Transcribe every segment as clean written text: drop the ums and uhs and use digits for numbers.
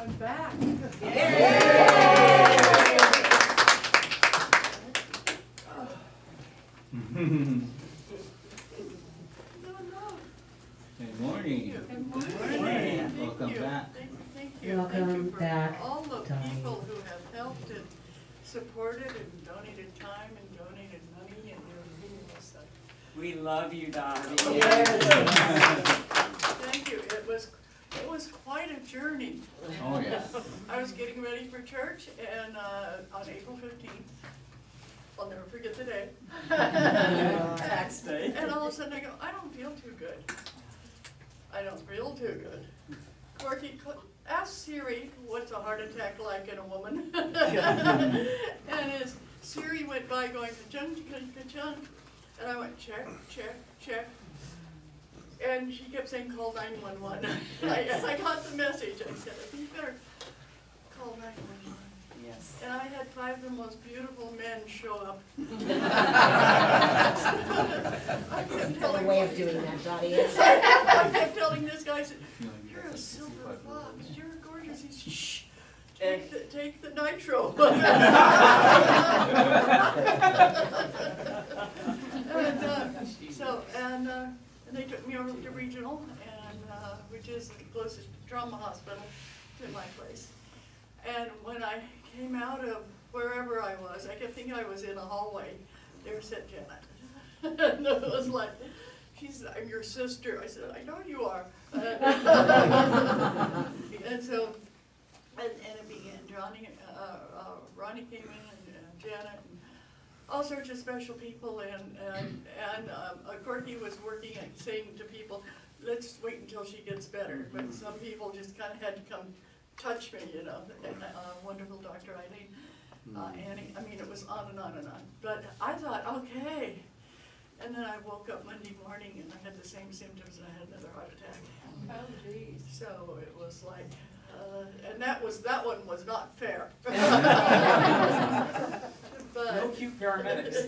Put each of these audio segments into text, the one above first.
I'm back. Good morning. Good morning. Welcome back. Thank you. Welcome Thank you for back, all the Donnie. people who have helped and supported and donated time and donated money and your stuff. We love you, Donnie. Thank you. It was quite a journey. Oh, yeah. I was getting ready for church, and on April 15th, I'll never forget the day. Tax day. And all of a sudden I go, I don't feel too good. I don't feel too good. Corky, ask Siri what's a heart attack like in a woman. And as Siri went by going, ka-chung, ka-chung, and I went, check, check, check. And she kept saying, call 911. I got the message. I said, I think you better call 911. Yes. And I had 5 of the most beautiful men show up. I kept telling way of doing that, Dottie. I kept telling this guy, I said, you're a silver fox, you're gorgeous. He said, shh, take the nitro. And they took me over to regional, and which is the closest trauma hospital to my place. And when I came out of wherever I was, I kept thinking I was in a hallway. There sat Janet. And it was like, she said, I'm your sister. I said, I know you are. And so, and it began. Ronnie came in, and Janet, and all sorts of special people, and Corky was working and saying to people, let's wait until she gets better. But some people just kind of had to come touch me, you know. And, wonderful Dr. Eileen, Annie. I mean, it was on and on and on. But I thought, okay. And then I woke up Monday morning and I had the same symptoms and I had another heart attack. Oh, geez. So it was like, and that one was not fair. But, no cute paramedics.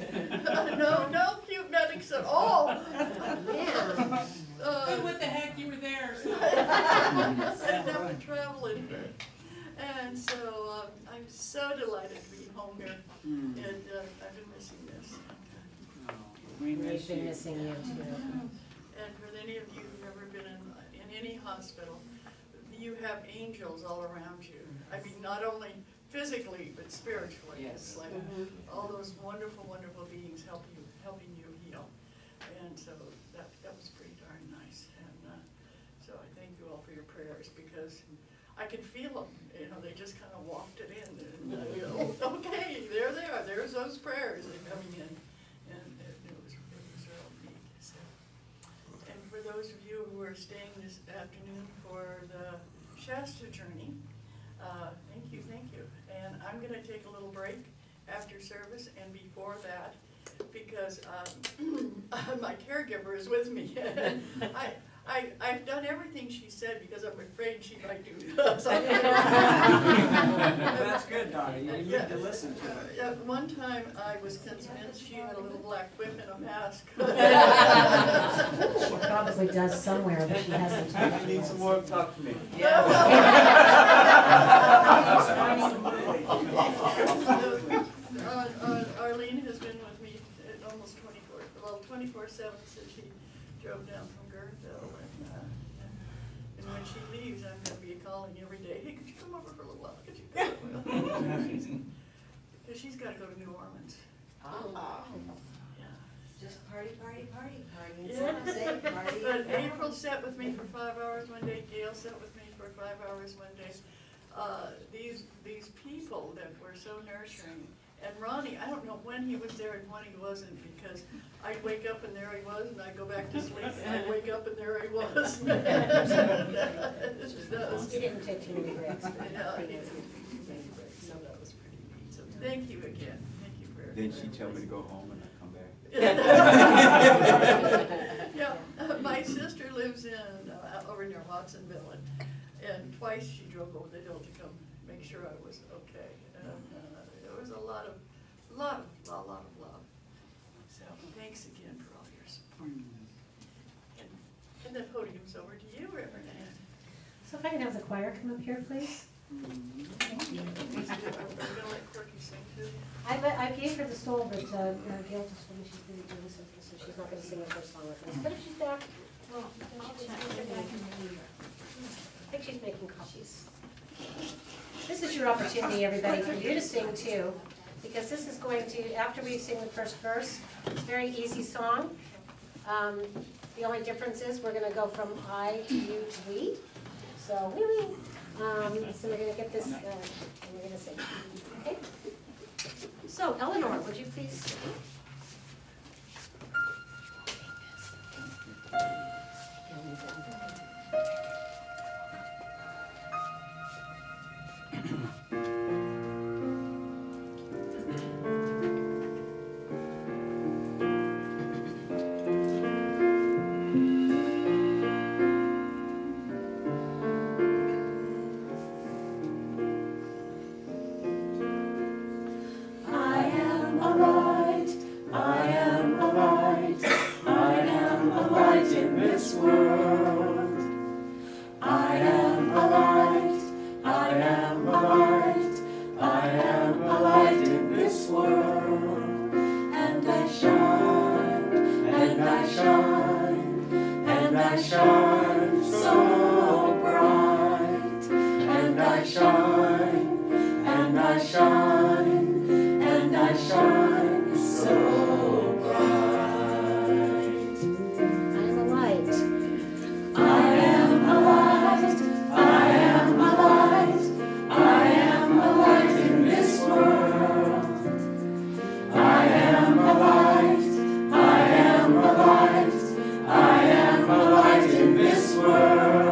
no cute medics at all. Man. But what the heck, you were there. So. I didn't have to travel anywhere. And so I'm so delighted to be home here. And I've been missing this. We've been missing you too. And for any of you who've ever been in any hospital, you have angels all around you. I mean, not only physically, but spiritually. Yes. It's like all those wonderful, wonderful beings helping you heal. And so that was pretty darn nice. And so I thank you all for your prayers, because I could feel them. You know, they just kind of wafted in. And, you know, okay, there they are. There's those prayers coming in. And it was real neat. So, and for those of you who are staying this afternoon for the Shasta journey, thank you. And I'm going to take a little break after service and before that, because my caregiver is with me. I've done everything she said because I'm afraid she might do something. That's good, Donnie. You need to listen to it. At one time, I was convinced she had a little black whip and a mask. She probably does somewhere, but she hasn't told If you need some more, talk to me. Arlene has been with me at almost 24/7 since she drove down from Guerneville, and when she leaves, I'm going to be calling every day. Hey, could you come over for a little while? Could you come over? Because she's got to go to New Orleans. Oh. Yeah. Just party. Yeah. But April sat with me for 5 hours one day. Gail sat with me for 5 hours one day. These people that were so nurturing. And Ronnie, I don't know when he was there and when he wasn't, because I'd wake up and there he was, and I'd go back to sleep, and I'd wake up and there he was. He didn't take too many breaks. Yeah, he didn't take too many breaks, so that was pretty neat. So thank you again. Thank you for Then she told me to go home and I come back. Yeah, my sister lives in over near Watsonville, and twice she drove over the hill to come make sure I was okay. And there was a lot of love. So thanks again for all your support. And the podium's over to you, Reverend Ann. So if I can have the choir come up here, please. Are you gonna let Corky sing too? I gave her the stole, but Gail just told me she's going to do this, so she's not going to sing the first song with us. But if she's back, well, I'll check her back in the year. I think she's making copies. This is your opportunity, everybody, for you to sing too, because this is going to, after we sing the first verse, it's a very easy song. The only difference is we're going to go from I to you to we. So, wee-wee. So we're going to get this, and we're going to sing. Okay? So, Eleanor, would you please sing? I am a light in this world.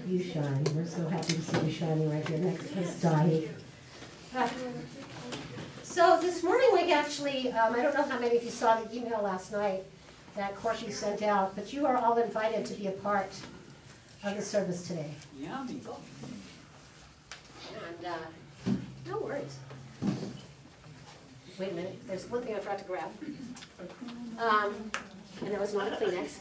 you shine. We're so happy to see you shining right here next to us, Dottie. So this morning we actually, I don't know how many of you saw the email last night that Corky sent out, but you are all invited to be a part of the service today. Yummy. And no worries. Wait a minute, there's one thing I forgot to grab. And that was not a Kleenex.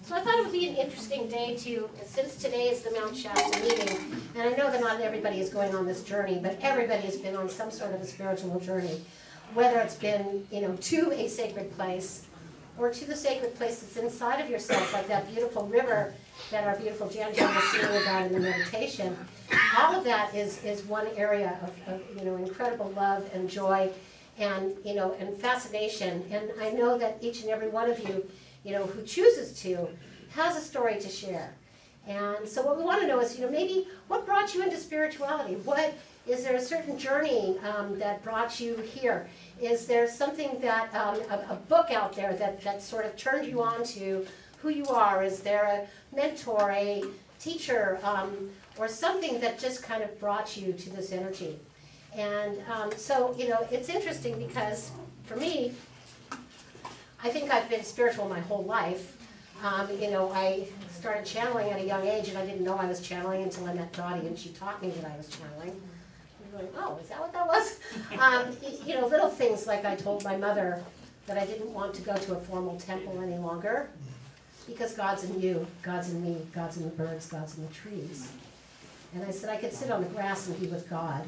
So I thought it would be an interesting day to, since today is the Mount Shasta meeting, and I know that not everybody is going on this journey, but everybody has been on some sort of a spiritual journey, whether it's been, to a sacred place or to the sacred place that's inside of yourself, like that beautiful river that our beautiful Jan was singing about in the meditation. All of that is one area of incredible love and joy and and fascination. And I know that each and every one of you, who chooses to, has a story to share. And so what we want to know is, maybe what brought you into spirituality? Is there a certain journey that brought you here? Is there something that, a book out there that sort of turned you on to who you are? Is there a mentor, a teacher, or something that just kind of brought you to this energy? And so, it's interesting because for me, I think I've been spiritual my whole life. I started channeling at a young age, and I didn't know I was channeling until I met Dottie, and she taught me that I was channeling. I'm going, oh, is that what that was? Little things like I told my mother that I didn't want to go to a formal temple any longer because God's in you, God's in me, God's in the birds, God's in the trees. And I said I could sit on the grass and be with God.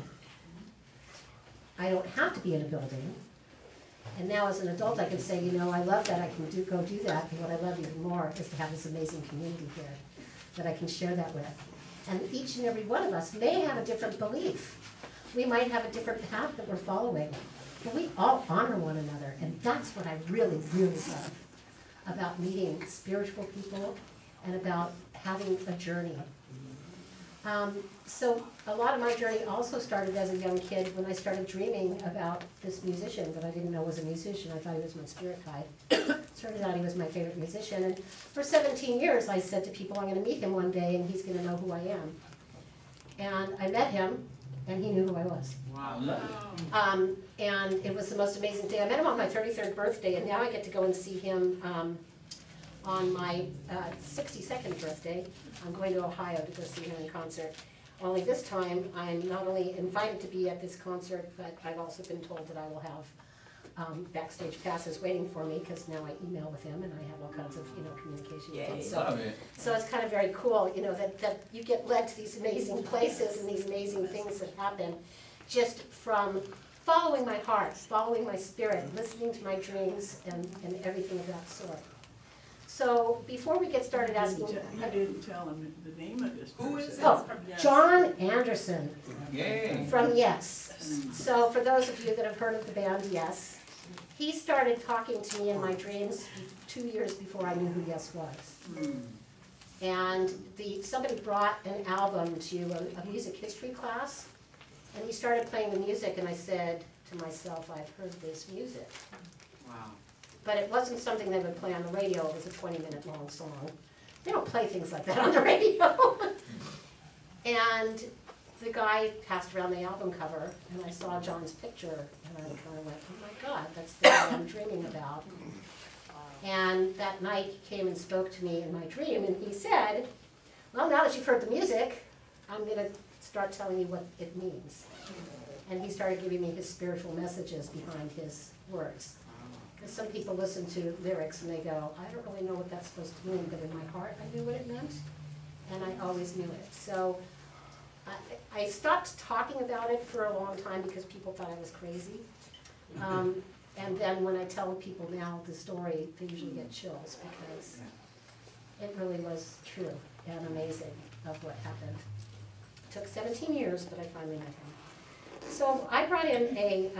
I don't have to be in a building. And now as an adult I can say, I love that I can go do that, and what I love even more is to have this amazing community here that I can share that with. And each and every one of us may have a different belief. We might have a different path that we're following, but we all honor one another, and that's what I really, really love about meeting spiritual people and about having a journey. So a lot of my journey also started as a young kid when I started dreaming about this musician that I didn't know was a musician. I thought he was my spirit guide. Turned out he was my favorite musician. And for 17 years I said to people, I'm going to meet him one day and he's going to know who I am. And I met him and he knew who I was. Wow. And it was the most amazing day. I met him on my 33rd birthday, and now I get to go and see him on my 62nd birthday. I'm going to Ohio to go see him in concert. Only this time, I'm not only invited to be at this concert, but I've also been told that I will have backstage passes waiting for me, because now I email with him and I have all kinds of communication with him. Love it. So it's kind of very cool, that you get led to these amazing places and these amazing things that happen just from following my heart, following my spirit, listening to my dreams, and everything of that sort. So before we get started asking... You didn't tell him the name of this person. Who is it? Oh, Yes. John Anderson Yay. from Yes. So for those of you that have heard of the band Yes, he started talking to me in my dreams 2 years before I knew who Yes was. And somebody brought an album to a music history class, and he started playing the music, and I said to myself, I've heard this music. Wow. But it wasn't something they would play on the radio. It was a 20-minute long song. They don't play things like that on the radio. And the guy passed around the album cover, and I saw John's picture, and I kind of went, oh my God, that's the guy I'm dreaming about. And that night he came and spoke to me in my dream, and he said, well, now that you've heard the music, I'm going to start telling you what it means. And he started giving me his spiritual messages behind his words. Because some people listen to lyrics and they go, I don't really know what that's supposed to mean, but in my heart I knew what it meant, and I always knew it. So I stopped talking about it for a long time because people thought I was crazy. And then when I tell people now the story, they usually get chills because it really was true and amazing of what happened. It took 17 years, but I finally met him. So I brought in a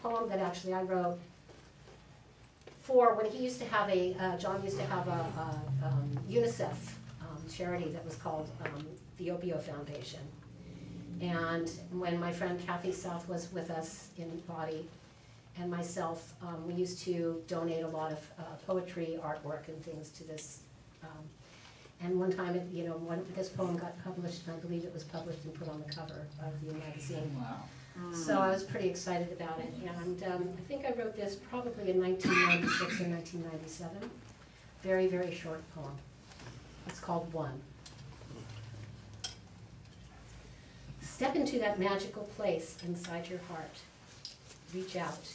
poem that actually I wrote for when he used to have John used to have a UNICEF charity that was called the Opio Foundation. And when my friend Kathy South was with us in body, and myself, we used to donate a lot of poetry, artwork, and things to this. And one time, this poem got published, and I believe it was published and put on the cover of the magazine. Wow. So I was pretty excited about it, and I think I wrote this probably in 1996 or 1997. Very, very short poem. It's called One. Step into that magical place inside your heart. Reach out.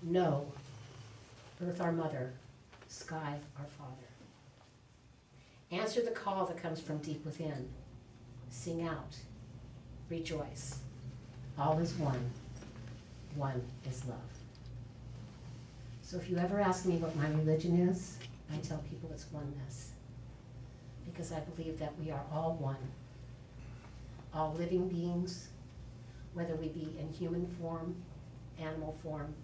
Know, Earth our mother, sky our father. Answer the call that comes from deep within. Sing out. Rejoice. All is one. One is love. So if you ever ask me what my religion is, I tell people it's oneness. Because I believe that we are all one. All living beings, whether we be in human form, animal form,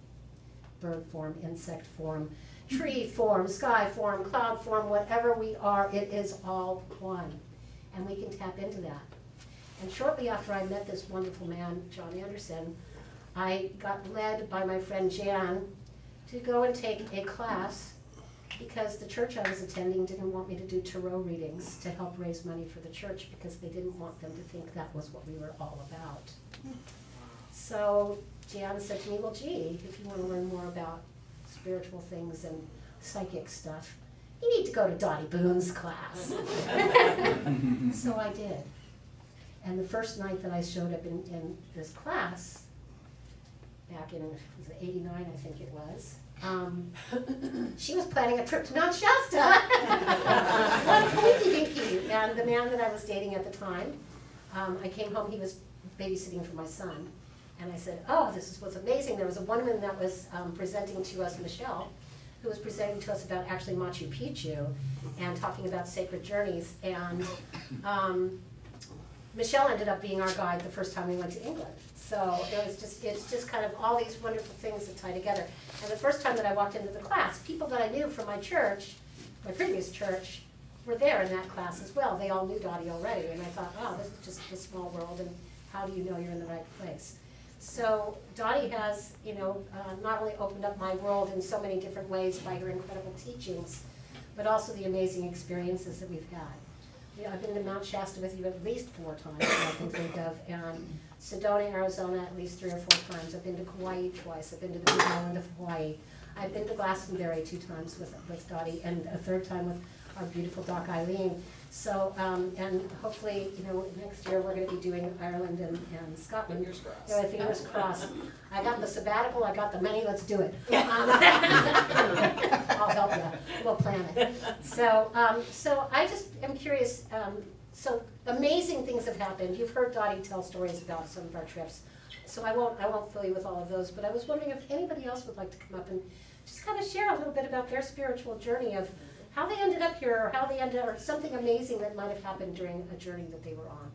bird form, insect form, tree form, sky form, cloud form, whatever we are, it is all one. And we can tap into that. And shortly after I met this wonderful man, John Anderson, I got led by my friend Jan to go and take a class because the church I was attending didn't want me to do tarot readings to help raise money for the church because they didn't want them to think that was what we were all about. So Jan said to me, well, gee, if you want to learn more about spiritual things and psychic stuff, you need to go to Dottie Boone's class. So I did. And the first night that I showed up in this class, back in, was it 89, I think it was, she was planning a trip to Mount Shasta. What a coinky-dinky. And the man that I was dating at the time, I came home, he was babysitting for my son, and I said, oh, this was amazing. There was a woman that was presenting to us, Michelle, who was presenting to us about actually Machu Picchu and talking about sacred journeys. And Michelle ended up being our guide the first time we went to England. So it's just kind of all these wonderful things that tie together. And the first time that I walked into the class, people that I knew from my church, my previous church, were there in that class as well. They all knew Dottie already. And I thought, oh, this is just a small world, and how do you know you're in the right place? So Dottie has, not only opened up my world in so many different ways by her incredible teachings, but also the amazing experiences that we've had. I've been to Mount Shasta with you at least 4 times, that I can think of, and Sedona, Arizona at least 3 or 4 times. I've been to Kauai twice. I've been to the Big Island of Hawaii. I've been to Glastonbury 2 times with Dottie, and a 3rd time with our beautiful Doc Eileen. So, and hopefully, next year we're going to be doing Ireland and Scotland. Fingers crossed. Yeah, fingers crossed. I got the sabbatical, I got the money, let's do it. I'll help you. We'll plan it. So, so I just am curious. So amazing things have happened. You've heard Dottie tell stories about some of our trips. So I won't fill you with all of those. But I was wondering if anybody else would like to come up and just kind of share a little bit about their spiritual journey of how they ended up here, or how they ended up, or something amazing that might have happened during a journey that they were on.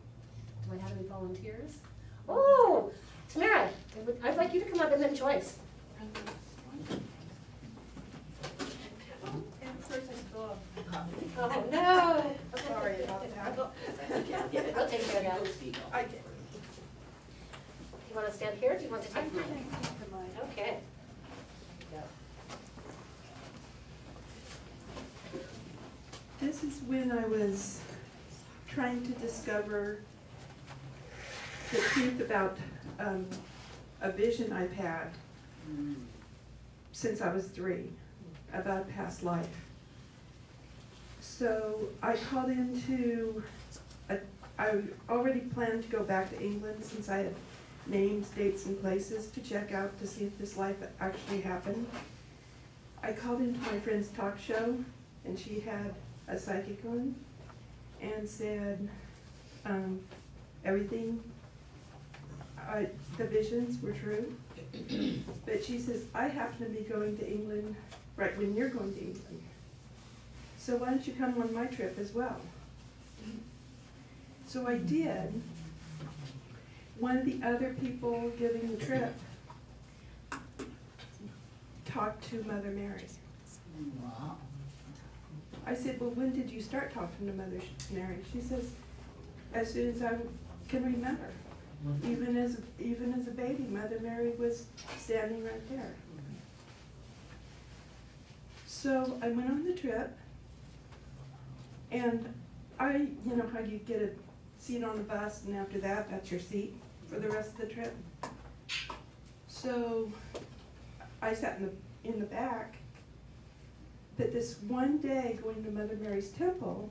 Do I have any volunteers? Oh, Tamara, I'd like you to come up, and then Joyce. Oh, no. Sorry about that. I'll take care of that. I did. Do you want to stand here, or do you want to take mine? Okay. This is when I was trying to discover the truth about a vision I've had since I was 3 about a past life. So I called into, I already planned to go back to England since I had names, dates, and places to check out to see if this life actually happened. I called into my friend's talk show, and she had a psychic on and said everything, the visions were true. But she says, I happen to be going to England right when you're going to England. So why don't you come on my trip as well? So I did. One of the other people giving the trip talked to Mother Mary. Wow. I said, well, when did you start talking to Mother Mary? She says, as soon as I can remember. Even as a baby, Mother Mary was standing right there. So I went on the trip, and you know how you get a seat on the bus, and after that, that's your seat for the rest of the trip. So I sat in the back, but this one day going to Mother Mary's temple,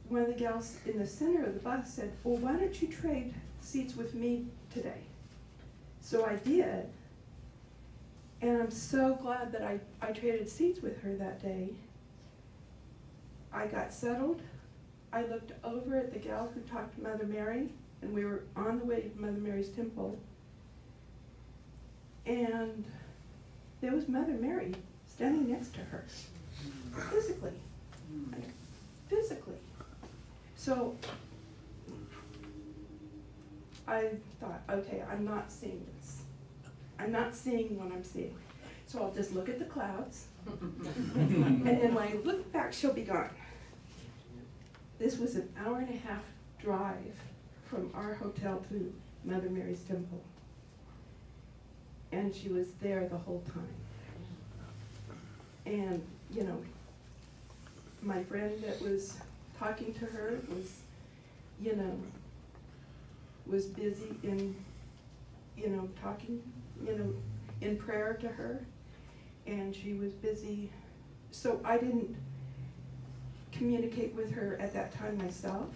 one of the gals in the center of the bus said, well, why don't you trade seats with me today? So I did, and I'm so glad that I traded seats with her that day. I got settled. I looked over at the gal who talked to Mother Mary, and we were on the way to Mother Mary's temple. And there was Mother Mary standing next to her, physically. Physically. So I thought, okay, I'm not seeing this. I'm not seeing what I'm seeing. So I'll just look at the clouds. And then when I look back, she'll be gone. This was an hour-and-a-half drive from our hotel to Mother Mary's temple. And she was there the whole time. And, you know, my friend that was talking to her was, you know, was busy in, you know, talking, you know, in prayer to her. And she was busy, so I didn't communicate with her at that time myself.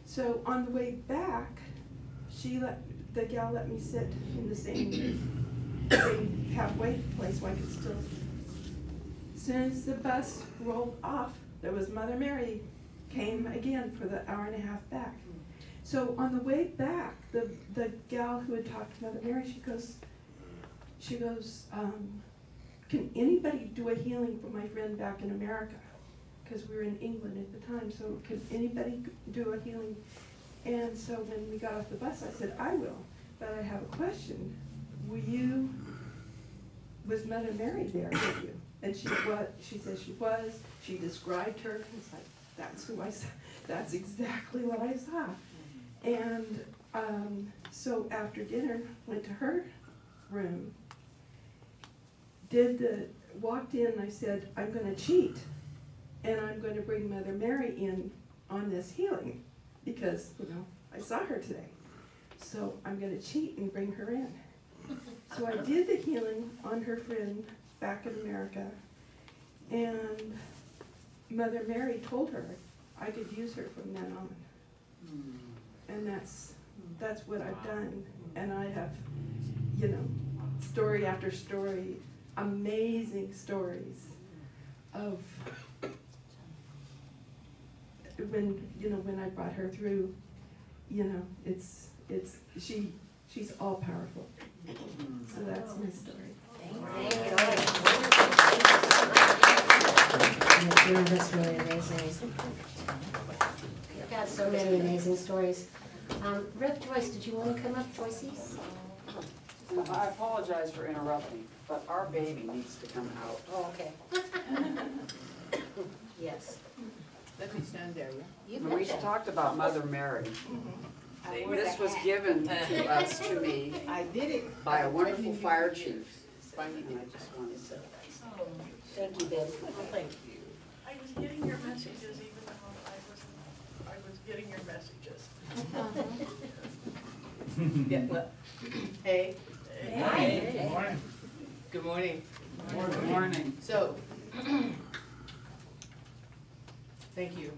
So on the way back, the gal let me sit in the same halfway place so I could still. As soon as the bus rolled off, there was Mother Mary came again for the hour-and-a-half back. So on the way back, the gal who had talked to Mother Mary, she goes, can anybody do a healing for my friend back in America? Because we were in England at the time, so could anybody do a healing? And so when we got off the bus, I said, I will, but I have a question. Was Mother Mary there with you? And she said she was. She described her, and it's like, that's who I saw. That's exactly what I saw. And so after dinner, went to her room, walked in, and I said, I'm gonna cheat, and I'm gonna bring Mother Mary in on this healing, because, you know, I saw her today. So I'm gonna cheat and bring her in. So I did the healing on her friend back in America, and Mother Mary told her I could use her from then on. And that's what I've done. And I have, you know, story after story, amazing stories of when I brought her through, you know, she's all powerful. So that's my story. You're just really amazing. You've got so many amazing stories. Rev Joyce, did you want to come up, Joyce? I apologize for interrupting, but our baby needs to come out. Oh, okay. Yes. Let me stand there, yeah? You When we betcha. talked about Mother Mary, this was given to us, to me, I did it. by a wonderful fire chief. Finally. And I just wanted to, Thank you, Ben. Thank you. I was getting your messages even though I was getting your messages. Yeah, well, hey. Hey. Good morning. Good morning. good morning. So, thank you.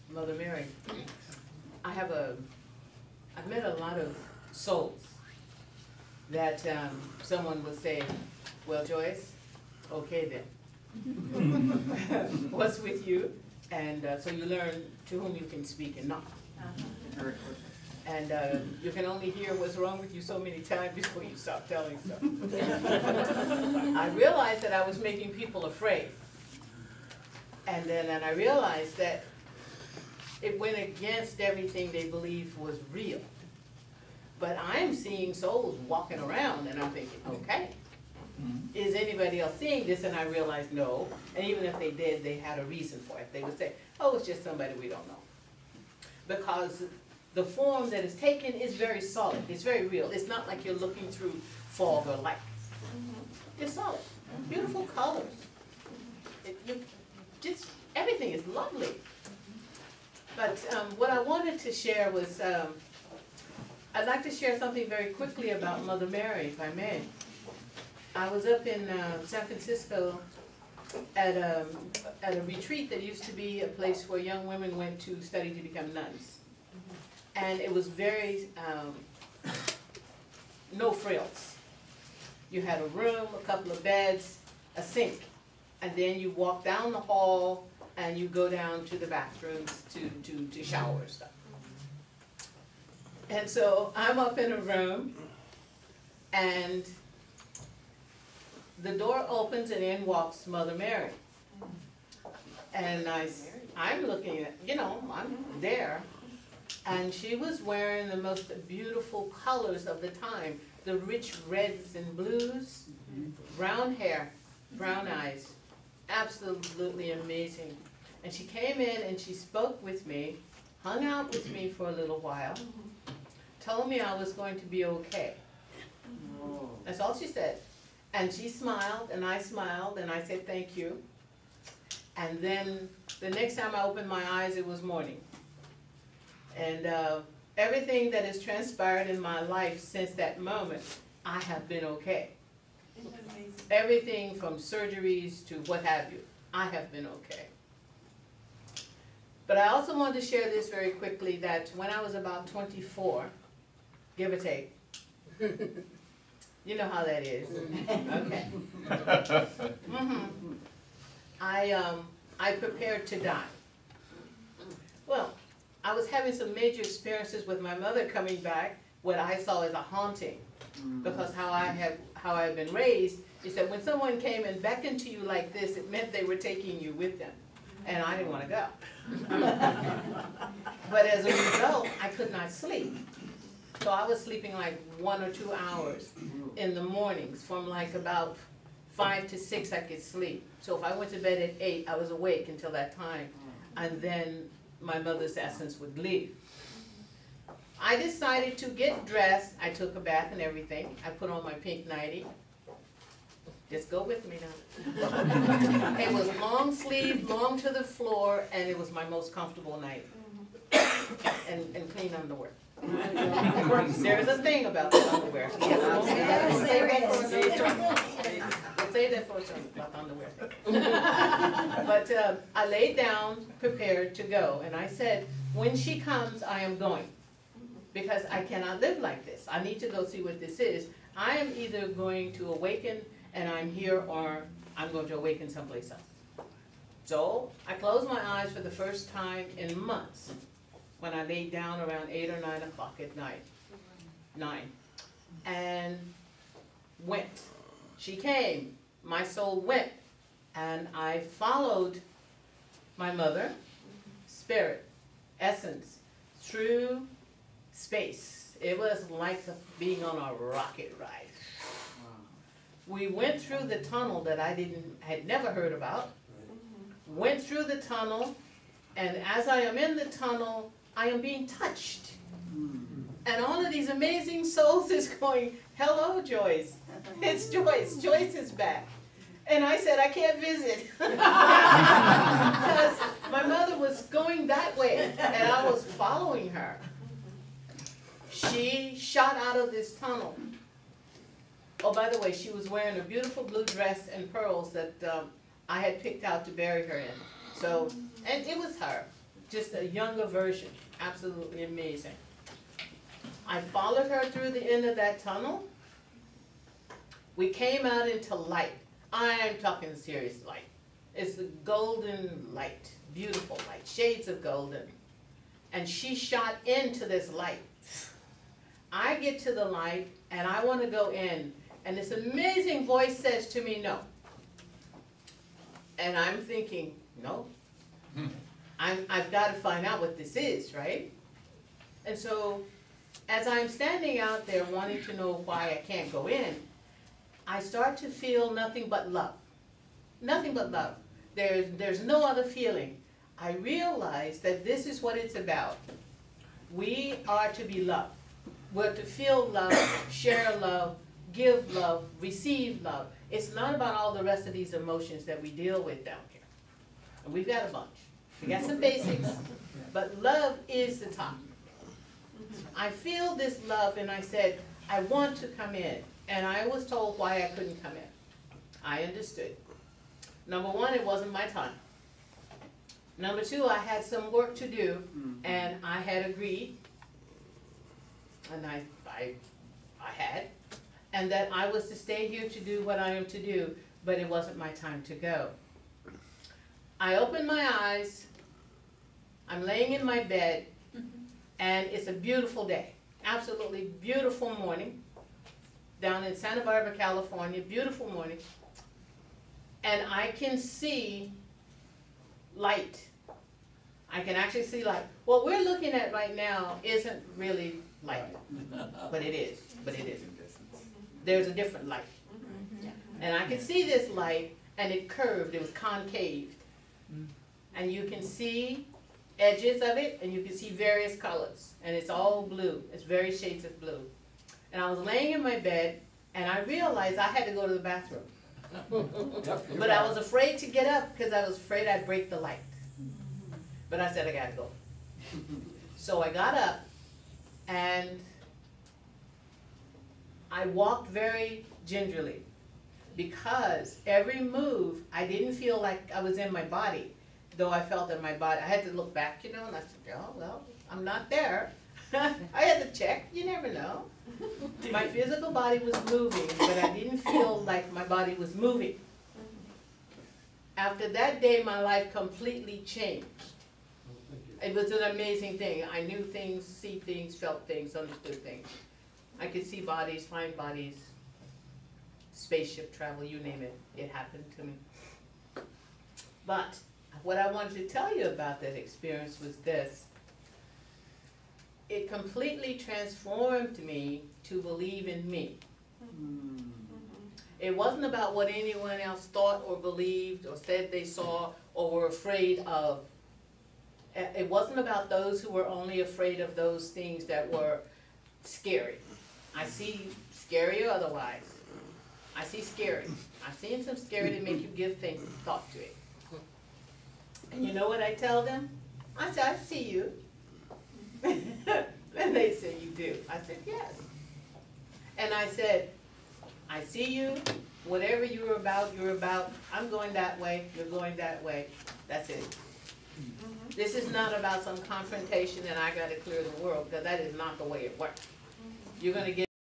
Mother Mary, I've met a lot of souls that someone would say, well, Joyce, okay then. What's with you? And so you learn to whom you can speak and not. And you can only hear what's wrong with you so many times before you stop telling stuff. I realized that I was making people afraid. And then I realized that it went against everything they believed was real. But I'm seeing souls walking around and I'm thinking, okay, is anybody else seeing this? And I realized no. And even if they did, they had a reason for it. They would say, oh, it's just somebody we don't know. Because the form that is taken is very solid, it's very real. It's not like you're looking through fog or light. It's solid, beautiful colors. Everything is lovely. But what I wanted to share was, I'd like to share something very quickly about Mother Mary, if I may. I was up in San Francisco at a retreat that used to be a place where young women went to study to become nuns. And it was very, no frills. You had a room, a couple of beds, a sink, and then you walk down the hall and you go down to the bathrooms to shower and stuff. And so I'm up in a room, and the door opens and in walks Mother Mary. And I'm looking at, I'm there, and she was wearing the most beautiful colors of the time, the rich reds and blues, brown hair, brown eyes, absolutely amazing. And she came in and she spoke with me, hung out with me for a little while, told me I was going to be okay. That's all she said. And she smiled, and I smiled, and I said thank you. And then the next time I opened my eyes, it was morning. And everything that has transpired in my life since that moment, I have been okay. Everything from surgeries to what have you, I have been okay. But I also wanted to share this very quickly, that when I was about 24, give or take, you know how that is. Okay. I prepared to die. Well, I was having some major experiences with my mother coming back, what I saw as a haunting, because how I had been raised is that when someone came and beckoned to you like this, it meant they were taking you with them, and I didn't want to go. But as a result, I could not sleep. So I was sleeping like 1 or 2 hours in the mornings. From like about 5 to 6 I could sleep. So if I went to bed at 8, I was awake until that time. And then my mother's essence would leave. I decided to get dressed. I took a bath and everything. I put on my pink nightie. Just go with me now. It was long sleeve, long to the floor, and it was my most comfortable night. And clean underwear. There's a thing about the underwear. We'll save that for a second about the underwear thing. But I laid down, prepared to go, and I said, when she comes, I am going. Because I cannot live like this. I need to go see what this is. I am either going to awaken and I'm here, or I'm going to awaken someplace else. So I closed my eyes for the first time in months when I laid down around 8 or 9 o'clock at night. 9. And went. She came. My soul went. And I followed my mother, spirit, essence, through space. It was like being on a rocket ride. We went through the tunnel that I had never heard about. Went through the tunnel, and as I am in the tunnel, I am being touched. And all of these amazing souls is going, hello, Joyce. It's Joyce. Joyce is back. And I said, I can't visit. Because my mother was going that way, and I was following her. She shot out of this tunnel. Oh, by the way, she was wearing a beautiful blue dress and pearls that I had picked out to bury her in. So, and it was her, just a younger version, absolutely amazing. I followed her through the end of that tunnel. We came out into light. I'm talking serious light. It's the golden light, beautiful light, shades of golden. And she shot into this light. I get to the light and I want to go in. And this amazing voice says to me, no. And I'm thinking, no. I've got to find out what this is, right? And so as I'm standing out there wanting to know why I can't go in, I start to feel nothing but love. Nothing but love. There's no other feeling. I realized that this is what it's about. We are to be loved. We're to feel love, share love, give love, receive love. It's not about all the rest of these emotions that we deal with down here. And we've got a bunch. We got some basics, but love is the top. I feel this love, and I said, I want to come in. And I was told why I couldn't come in. I understood. Number one, it wasn't my time. Number two, I had some work to do, and I had agreed, and I had, and that I was to stay here to do what I am to do, but it wasn't my time to go. I opened my eyes, I'm laying in my bed, and it's a beautiful day, absolutely beautiful morning, down in Santa Barbara, California, beautiful morning, and I can see light. I can actually see light. What we're looking at right now isn't really light, but it is, but it isn't. There's a different light. And I can see this light, and it curved, it was concaved. And you can see edges of it, and you can see various colors, and it's all blue. It's various shades of blue. And I was laying in my bed, and I realized I had to go to the bathroom. But I was afraid to get up because I was afraid I'd break the light. But I said I gotta go. So I got up and I walked very gingerly because every move I didn't feel like I was in my body, though I felt in my body. I had to look back, you know, and I said, oh, well, I'm not there. I had to check, you never know. My physical body was moving, but I didn't feel like my body was moving. After that day, my life completely changed. It was an amazing thing. I knew things, see things, felt things, understood things. I could see bodies, find bodies, spaceship travel, you name it. It happened to me. But what I wanted to tell you about that experience was this. It completely transformed me to believe in me. It wasn't about what anyone else thought or believed or said they saw or were afraid of. It wasn't about those who were only afraid of those things that were scary. I see scary or otherwise. I see scary. I've seen some scary that make you give things thought to it. And you know what I tell them? I said, I see you. And they said, you do? I said, yes. And I said, I see you. Whatever you're about, you're about. I'm going that way, you're going that way. That's it. This is not about some confrontation and I gotta clear the world, because that is not the way it works. You're gonna get